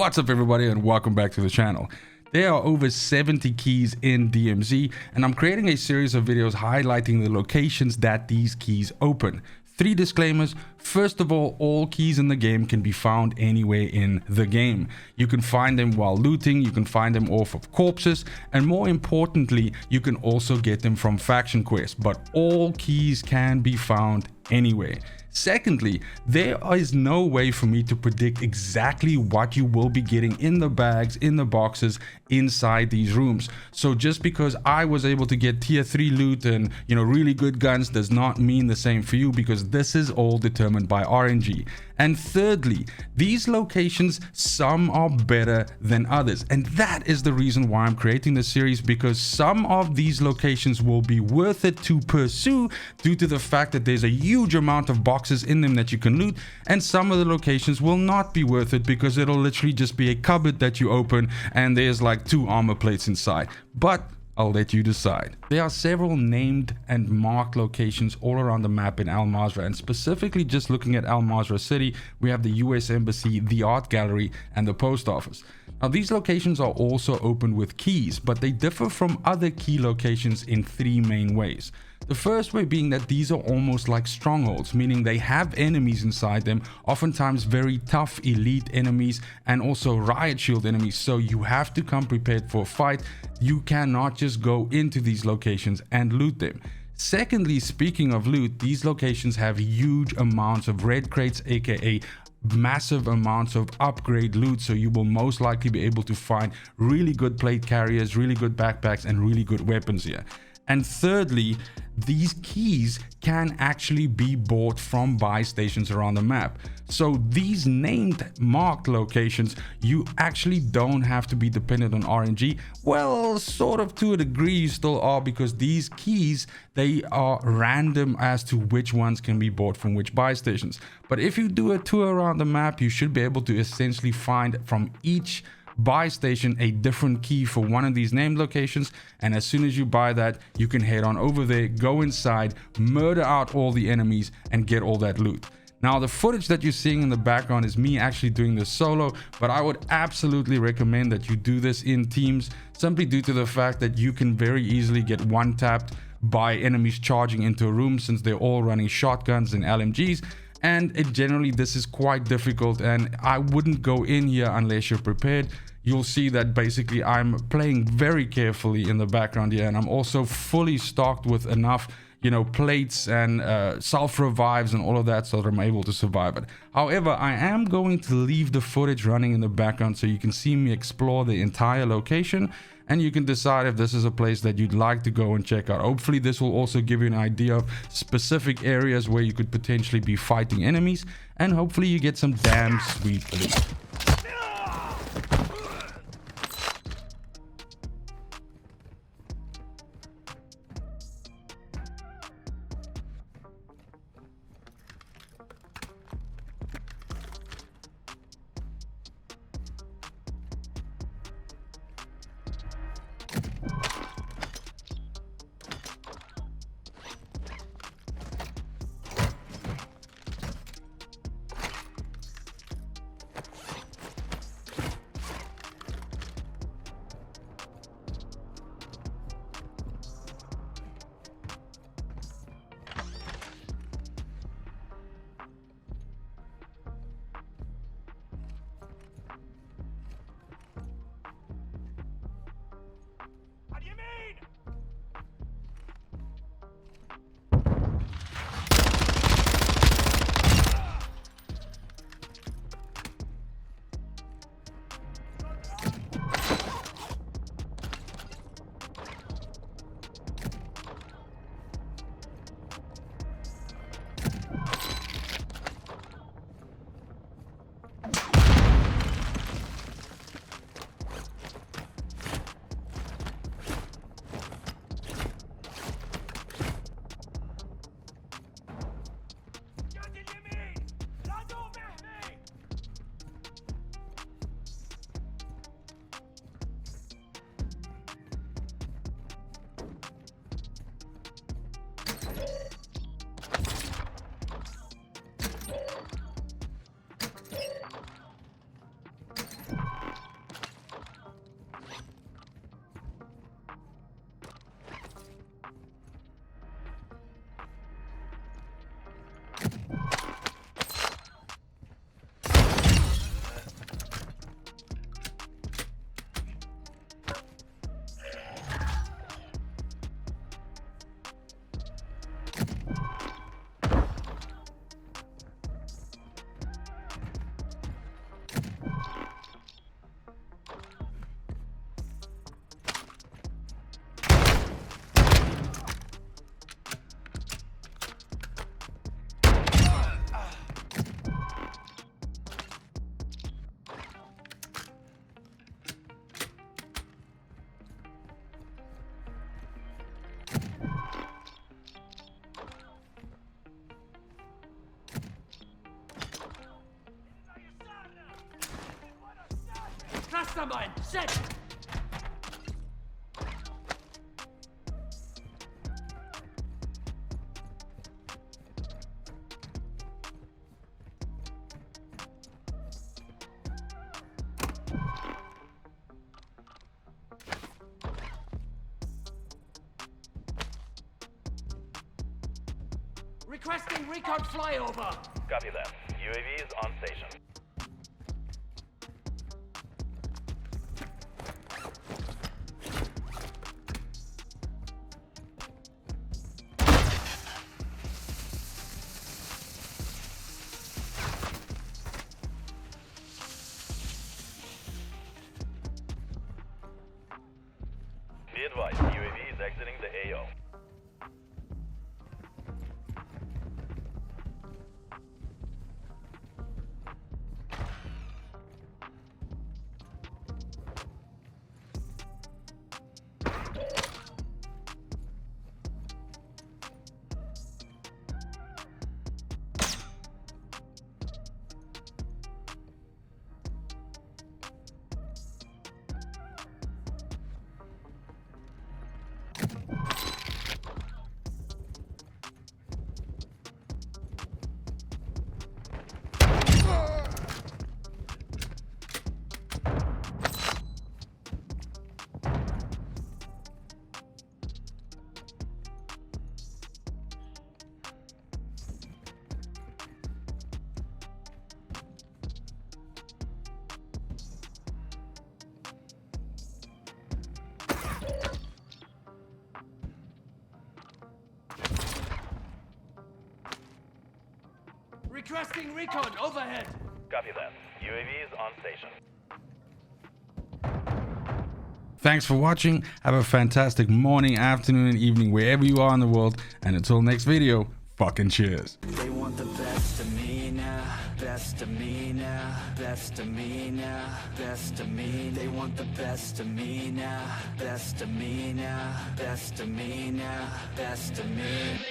What's up everybody and welcome back to the channel. There are over 70 keys in DMZ and I'm creating a series of videos highlighting the locations that these keys open. 3 disclaimers. First of all keys in the game can be found anywhere in the game. You can find them while looting, you can find them off of corpses, and more importantly, you can also get them from faction quests, but all keys can be found anywhere. Secondly, there is no way for me to predict exactly what you will be getting in the bags, in the boxes, inside these rooms. So just because I was able to get tier 3 loot and really good guns does not mean the same for you, because this is all determined by RNG. And thirdly, these locations, some are better than others, and that is the reason why I'm creating this series, because some of these locations will be worth it to pursue due to the fact that there's a huge amount of boxes in them that you can loot, and some of the locations will not be worth it because it'll literally just be a cupboard that you open and there's like 2 armor plates inside. But I'll let you decide. There are several named and marked locations all around the map in Al Mazrah, and specifically just looking at Al Mazrah City, we have the US Embassy, the Art Gallery, and the Post Office. Now these locations are also open with keys, but they differ from other key locations in 3 main ways. The first way being that these are almost like strongholds, meaning they have enemies inside them, oftentimes very tough elite enemies and also riot shield enemies, so you have to come prepared for a fight. You cannot just go into these locations and loot them. Secondly, speaking of loot, these locations have huge amounts of red crates, aka massive amounts of upgrade loot, so you will most likely be able to find really good plate carriers, really good backpacks, and really good weapons here. And thirdly, these keys can actually be bought from buy stations around the map. So these named marked locations, you actually don't have to be dependent on RNG. Well, sort of to a degree you still are, because these keys, they are random as to which ones can be bought from which buy stations. But if you do a tour around the map, you should be able to essentially find from each buy station a different key for one of these named locations, and as soon as you buy that, you can head on over there, go inside, murder out all the enemies, and get all that loot. Now the footage that you're seeing in the background is me actually doing this solo, but I would absolutely recommend that you do this in teams, simply due to the fact that you can very easily get one-tapped by enemies charging into a room, since they're all running shotguns and LMGs. And generally this is quite difficult, and I wouldn't go in here unless you're prepared. You'll see that basically I'm playing very carefully in the background here, and I'm also fully stocked with enough plates and self revives and all of that, so that I'm able to survive it. However, I am going to leave the footage running in the background so you can see me explore the entire location, and you can decide if this is a place that you'd like to go and check out. Hopefully this will also give you an idea of specific areas where you could potentially be fighting enemies, and hopefully you get some damn sweet loot. Clustermine, set! Requesting recon flyover! Copy that. UAV is on station. Be advised, UAV is exiting the AO. Requesting recon overhead! Copy that. UAV is on station. Thanks for watching. Have a fantastic morning, afternoon, and evening wherever you are in the world. And until next video, fucking cheers. They want the best of me now, best of me now, best of me now, best of me. They want the best of me now, best of me now, best of me now, best of me.